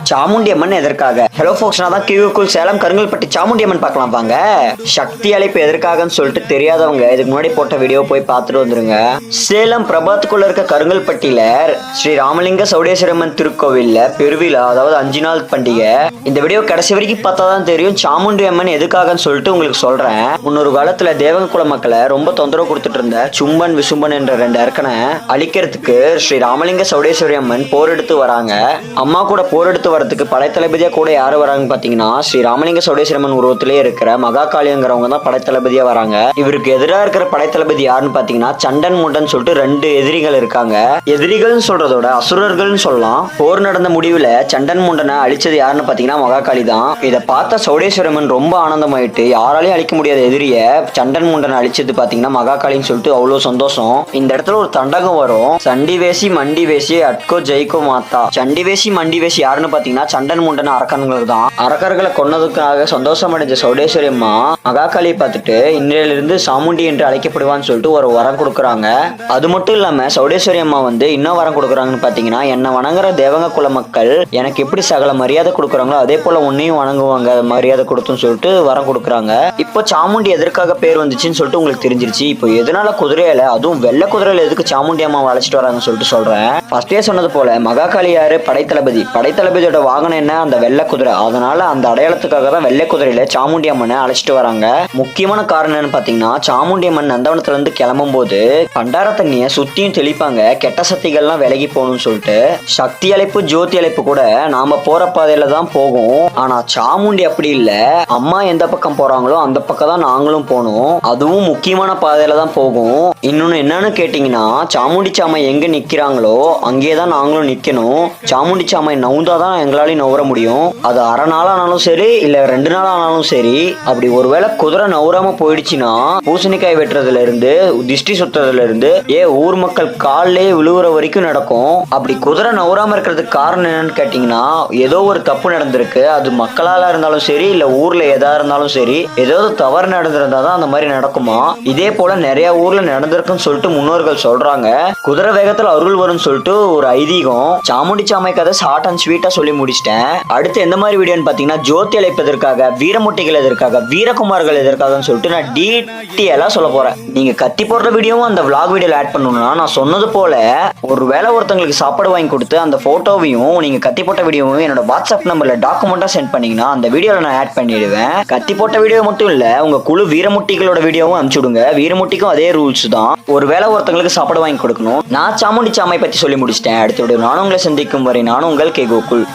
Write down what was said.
சாமுண்டி அம்மன் எதற்காக? ஹலோ ஃபோக்ஸ், நான் தான் கியூக்குள் சேலம் கருங்கல்பட்டி சாமுண்டி அம்மன் பார்க்கலாம் வாங்க. சக்தி அழைப்பு எதற்காகன்னு சொல்லிட்டு தெரியாதவங்க இதுக்கு முன்னாடி போட்ட வீடியோ போய் பார்த்துட்டு வந்துருங்க. சேலம் பிரபாத்துக்குள்ள இருக்க கருங்கல்பட்டியில ஸ்ரீ ராமலிங்க சௌடேஸ்வரம்மன் திருக்கோவில்ல பெருவிழா, அதாவது 5 நாள் பண்டிகை. இந்த வீடியோ கடைசி வரைக்கும் பார்த்தாதான் தெரியும் சாமுண்டி அம்மன் எதுக்காகன்னு சொல்லிட்டு உங்களுக்கு சொல்றேன். முன்னொரு காலத்துல தேவங்க குல மக்களை ரொம்ப தொந்தரவு கொடுத்துட்டு இருந்த சும்பன் விசும்பன் என்ற 2 அரக்கனை அழிக்கிறதுக்கு ஸ்ரீ ராமலிங்க சௌடேஸ்வரி அம்மன் போர் எடுத்து வராங்க. அம்மா கூட போர் எடுத்து வரதுக்கு படைத்தளபதியா கூட யாரு வராங்க பாத்தீங்கன்னா ஸ்ரீ ராமலிங்க சௌடேஸ்வரம்மன் உருவத்திலே இருக்கிற மகாகாளிங்கிறவங்க தான் படைத்தளபதியா வராங்க. இவருக்கு எதிராக இருக்கிற படைத்தளபதி யாருன்னு பாத்தீங்கன்னா சண்டன் முண்டன் சொல்லிட்டு 2 எதிரிகள் இருக்காங்க. எதிரிகள்னு சொல்றதோட அசுரர்கள்னு சொல்லலாம். போர் நடந்த முடிவுல சண்டன் முண்டனை அழிச்சது யாருன்னு பாத்தீங்கன்னா மகாகாளி தான். இதை பார்த்த சௌடேஸ்வரம்மன் ரொம்ப ஆனந்தமாயிட்டு யாராலையும் அழிக்க முடியாத எதிரிய சண்டன் முண்டனை அழிச்சது பாத்தீங்கன்னா மகாகாளின்னு சொல்லிட்டு அவ்வளவு சந்தோஷம். இந்த இடத்துல ஒரு தண்டகம் வரும். சண்டி வேசி மண்டி வேசி அட்கோ ஜெய்கோ மாத்தா. சண்டி வேசி மண்டி வேசி யாருன்னு பாத்தீங்கன்னா சண்டன் முண்டன் அரக்கன்கள் தான். அரக்கர்களை கொன்னதுக்காக சந்தோஷம் அடைஞ்ச சௌடேஸ்வரி அம்மா மகாகாளியை பார்த்துட்டு இன்றையிலிருந்து சாமுண்டி என்று அழைக்கப்படுவான்னு சொல்லிட்டு ஒரு வரம் கொடுக்குறாங்க. அது மட்டும் இல்லாம சௌடேஸ்வரி அம்மா இன்னும் வரம் கொடுக்குறாங்கன்னு பாத்தீங்கன்னா, என்ன வணங்குற தேவங்க குல மக்கள் எனக்கு எப்படி சகல மரியாதை கொடுக்குறாங்களோ அதே போல உன்னையும் வணங்குவாங்க, மரியாதை கொடுத்துன்னு சொல்லிட்டு வரம் கொடுக்குறாங்க. இப்போ சாமுண்டி எதற்காக பேர் வந்துச்சுன்னு சொல்லிட்டு உங்களுக்கு தெரிஞ்சிருச்சு. இப்போ எதனால குதிரையில, அதுவும் வெள்ளை குதிரையில எதுக்கு சாமுண்டி அம்மா அழைச்சிட்டு வராங்கன்னு சொல்லிட்டு சொல்றேன். ஃபர்ஸ்டே சொன்னது போல மகாகாளி யாரு? படைத்தளபதியோட வாகனம் என்ன? அந்த வெள்ளை குதிரை. அதனால அந்த அடையாளத்துக்காக தான் வெள்ளை குதிரையில சாமுண்டி அம்மனை அழைச்சிட்டு வராங்க. முக்கியமான காரணம் என்னன்னு பாத்தீங்கன்னா, சாமுண்டி அம்மன் நந்தவனத்துல இருந்து கிளம்பும் போது பண்டார தண்ணிய சுத்தியும் தெளிப்பாங்க, கெட்ட சக்திகள்லாம் விலகி போகணும்னு சொல்லிட்டு. சக்தி அழைப்பு ஜோதி அழைப்பு கூட நாம போற பாதையில தான் போகும். ஆனா சாமுண்டி அப்படி இல்ல. அம்மா எந்த பக்கம் போறாங்களோ அந்த பக்கம் தான் நாங்களும் போகணும். அதுவும் முக்கியமான பாதையில தான் போகும். இன்னொன்னு என்னன்னு கேட்டீங்கன்னா, சாமுண்டி சாமை எங்க நிக்கிறாங்களோ அங்கேதான் நாங்களும் நிக்கணும். சாமுண்டி சாமை நவுந்தாதான் எங்களாலையும் நவுற முடியும். அது அரை நாள் ஆனாலும் சரி, இல்ல 2 நாள் ஆனாலும் சரி. அப்படி ஒருவேளை குதிரை நவுறாம போயிடுச்சுன்னா பூசணிக்காய் வெட்டுறதுல இருந்து திஷ்டி சுத்துறதுல இருந்து ஊர் மக்கள் காலிலே விழுவுற வரைக்கும் நடக்கும். அப்படி குதிரை நவுறாம இருக்கிறதுக்கு காரணம் என்னன்னு கேட்டீங்கன்னா, ஏதோ ஒரு தப்பு நடந்திருக்கு. அது மக்களால இருந்தாலும் சரி, இல்ல ஊர்ல எதா இருந்தாலும் சரி, ஏதாவது தவறு நடந்திருந்தாதான் அந்த மாதிரி நடக்குமா. இதே போல நிறைய ஊர்ல நடந்திருக்குன்னு சொல்லிட்டு முன்னோர்கள் சொல்றாங்க. குதிரை வேகத்துல அருள் வரும்னு சொல்லிட்டு ஒரு ஐதீகம். சாமுண்டி சாமை கதை ஷார்ட் அண்ட் ஸ்வீட்டா சொல்லி முடிச்சிட்டேன். அடுத்து எந்த மாதிரி வீடியோன்னு பாத்தீங்கன்னா, ஜோதி அழைப்பதற்காக, வீரமுட்டிகள் எதற்காக, வீரகுமார்கள் எதற்காக சொல்லிட்டு நான் டீட்டெயிலா சொல்ல போறேன். நீங்க கத்தி போடுற வீடியோவும் அந்த vlog வீடியோல ஆட் பண்ணணும்னா நான் சொன்னது போல ஒருவேளை ஒருத்தங்களுக்கு சாப்பாடு வாங்கி கொடுத்து அந்த போட்டோவையும் நீங்க கத்தி போட்ட வீடியோவையும் என்னோட வாட்ஸ்அப் நம்பர்ல டாக்குமெண்டா சென்ட் பண்ணீங்கன்னா அந்த வீடியோல நான் ஆட் பண்ணிடுவேன். கத்தி போட்ட வீடியோ மட்டும் இல்ல, உங்க குழு வீரமுட்டிகளோட வீடியோவும் அனுப்பிச்சுடுங்க. வீரமுட்டிக்கும் அதே ரூல்ஸ் தான். ஒருவேளை ஒருத்தங்களுக்கு சாப்பாடு வாங்கி கொடுக்கணும். நான் சாமுண்டி சாமை பத்தி சொல்லி முடிச்சிட்டேன். அடுத்த வீடியோ நானும் உங்களை சந்திக்கும் வரை நான் உங்கள் கே கோகுல்.